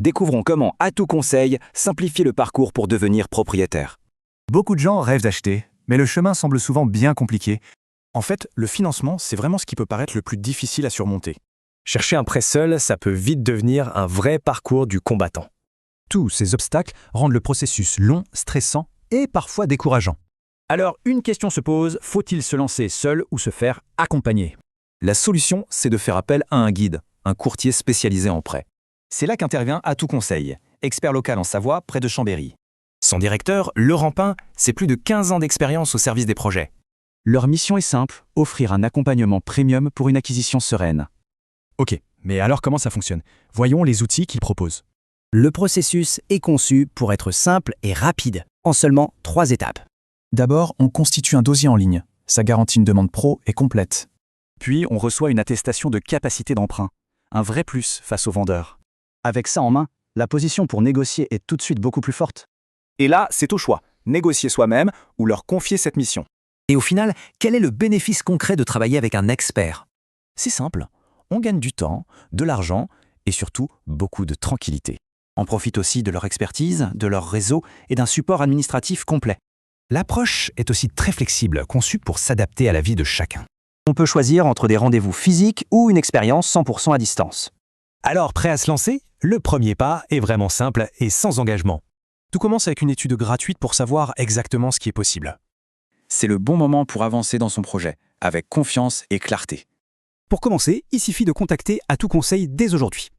Découvrons comment Atout Conseil simplifie le parcours pour devenir propriétaire. Beaucoup de gens rêvent d'acheter, mais le chemin semble souvent bien compliqué. En fait, le financement, c'est vraiment ce qui peut paraître le plus difficile à surmonter. Chercher un prêt seul, ça peut vite devenir un vrai parcours du combattant. Tous ces obstacles rendent le processus long, stressant et parfois décourageant. Alors, une question se pose, faut-il se lancer seul ou se faire accompagner? La solution, c'est de faire appel à un guide, un courtier spécialisé en prêt. C'est là qu'intervient Atout Conseil, expert local en Savoie, près de Chambéry. Son directeur, Laurent Pin, c'est plus de 15 ans d'expérience au service des projets. Leur mission est simple, offrir un accompagnement premium pour une acquisition sereine. Ok, mais alors comment ça fonctionne? Voyons les outils qu'ils proposent. Le processus est conçu pour être simple et rapide, en seulement 3 étapes. D'abord, on constitue un dossier en ligne. Ça garantit une demande pro et complète. Puis, on reçoit une attestation de capacité d'emprunt. Un vrai plus face aux vendeurs. Avec ça en main, la position pour négocier est tout de suite beaucoup plus forte. Et là, c'est au choix, négocier soi-même ou leur confier cette mission. Et au final, quel est le bénéfice concret de travailler avec un expert? C'est simple, on gagne du temps, de l'argent et surtout beaucoup de tranquillité. On profite aussi de leur expertise, de leur réseau et d'un support administratif complet. L'approche est aussi très flexible, conçue pour s'adapter à la vie de chacun. On peut choisir entre des rendez-vous physiques ou une expérience 100% à distance. Alors, prêt à se lancer? Le premier pas est vraiment simple et sans engagement. Tout commence avec une étude gratuite pour savoir exactement ce qui est possible. C'est le bon moment pour avancer dans son projet, avec confiance et clarté. Pour commencer, il suffit de contacter Atout Conseil dès aujourd'hui.